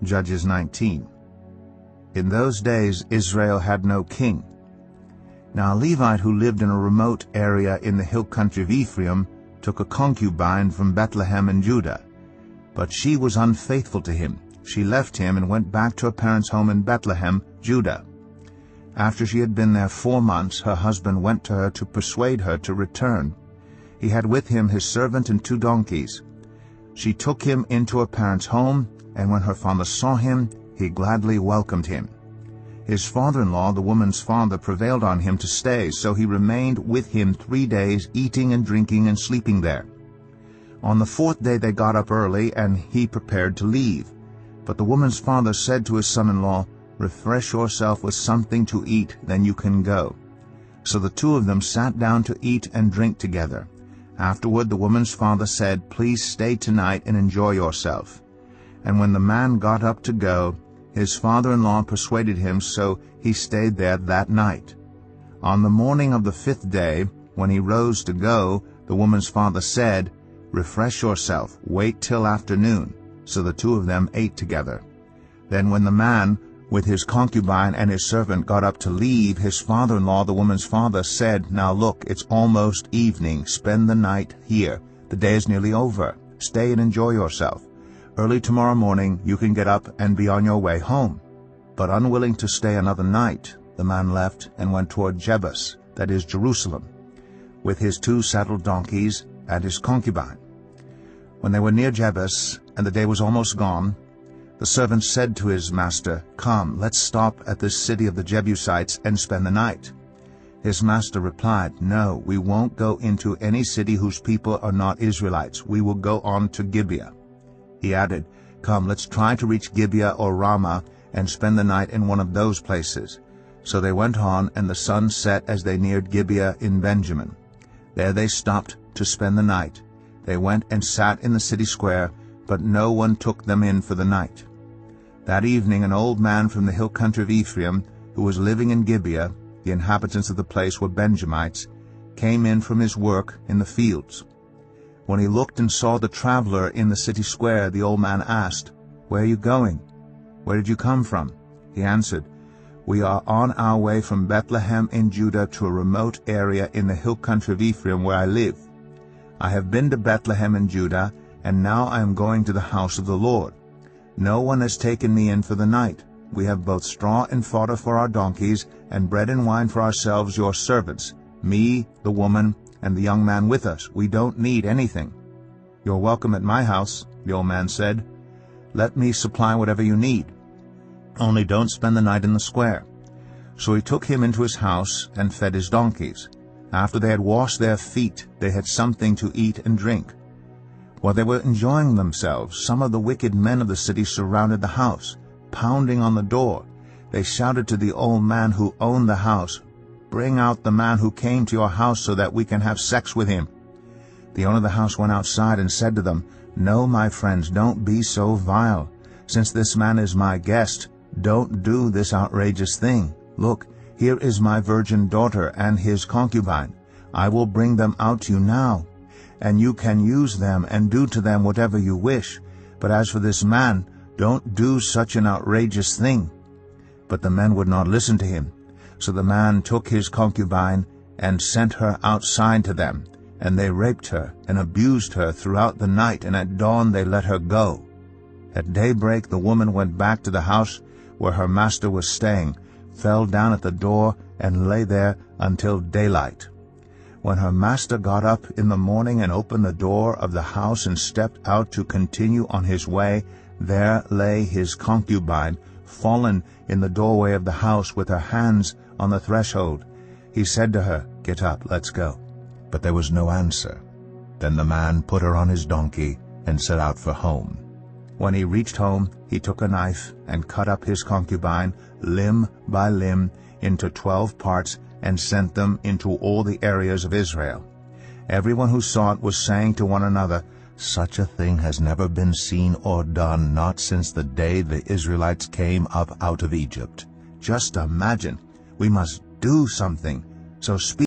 Judges 19. In those days Israel had no king. Now a Levite who lived in a remote area in the hill country of Ephraim took a concubine from Bethlehem in Judah. But she was unfaithful to him. She left him and went back to her parents' home in Bethlehem, Judah. After she had been there 4 months, her husband went to her to persuade her to return. He had with him his servant and 2 donkeys. She took him into her parents' home, and when her father saw him, he gladly welcomed him. His father-in-law, the woman's father, prevailed on him to stay, so he remained with him 3 days, eating and drinking and sleeping there. On the 4th day they got up early, and he prepared to leave. But the woman's father said to his son-in-law, "Refresh yourself with something to eat, then you can go." So the 2 of them sat down to eat and drink together. Afterward the woman's father said, "Please stay tonight and enjoy yourself." And when the man got up to go, his father-in-law persuaded him, so he stayed there that night. On the morning of the 5th day, when he rose to go, the woman's father said, "Refresh yourself, wait till afternoon." So the 2 of them ate together. Then when the man, with his concubine and his servant, got up to leave, his father-in-law, the woman's father, said, "Now look, it's almost evening. Spend the night here. The day is nearly over. Stay and enjoy yourself. Early tomorrow morning you can get up and be on your way home." But unwilling to stay another night, the man left and went toward Jebus, that is Jerusalem, with his 2 saddled donkeys and his concubine. When they were near Jebus, and the day was almost gone, the servant said to his master, "Come, let's stop at this city of the Jebusites and spend the night." His master replied, "No, we won't go into any city whose people are not Israelites. We will go on to Gibeah." He added, "Come, let's try to reach Gibeah or Ramah and spend the night in one of those places." So they went on, and the sun set as they neared Gibeah in Benjamin. There they stopped to spend the night. They went and sat in the city square, but no one took them in for the night. That evening an old man from the hill country of Ephraim, who was living in Gibeah, the inhabitants of the place were Benjamites, came in from his work in the fields. When he looked and saw the traveler in the city square, the old man asked, "Where are you going? Where did you come from?" He answered, "We are on our way from Bethlehem in Judah to a remote area in the hill country of Ephraim where I live. I have been to Bethlehem in Judah, and now I am going to the house of the Lord. No one has taken me in for the night. We have both straw and fodder for our donkeys, and bread and wine for ourselves, your servants, me, the woman, and the young man with us. We don't need anything." "You're welcome at my house," the old man said. "Let me supply whatever you need. Only don't spend the night in the square." So he took him into his house and fed his donkeys. After they had washed their feet, they had something to eat and drink. While they were enjoying themselves, some of the wicked men of the city surrounded the house, pounding on the door. They shouted to the old man who owned the house, "Bring out the man who came to your house so that we can have sex with him." The owner of the house went outside and said to them, "No, my friends, don't be so vile. Since this man is my guest, don't do this outrageous thing. Look, here is my virgin daughter and his concubine. I will bring them out to you now, and you can use them and do to them whatever you wish. But as for this man, don't do such an outrageous thing." But the men would not listen to him. So the man took his concubine and sent her outside to them, and they raped her and abused her throughout the night, and at dawn they let her go. At daybreak the woman went back to the house where her master was staying, fell down at the door, and lay there until daylight. When her master got up in the morning and opened the door of the house and stepped out to continue on his way, there lay his concubine, fallen in the doorway of the house with her hands on the threshold. He said to her, "Get up, let's go." But there was no answer. Then the man put her on his donkey and set out for home. When he reached home, he took a knife and cut up his concubine, limb by limb, into 12 parts, and sent them into all the areas of Israel. Everyone who saw it was saying to one another, "Such a thing has never been seen or done, not since the day the Israelites came up out of Egypt." Just imagine. We must do something. So speak.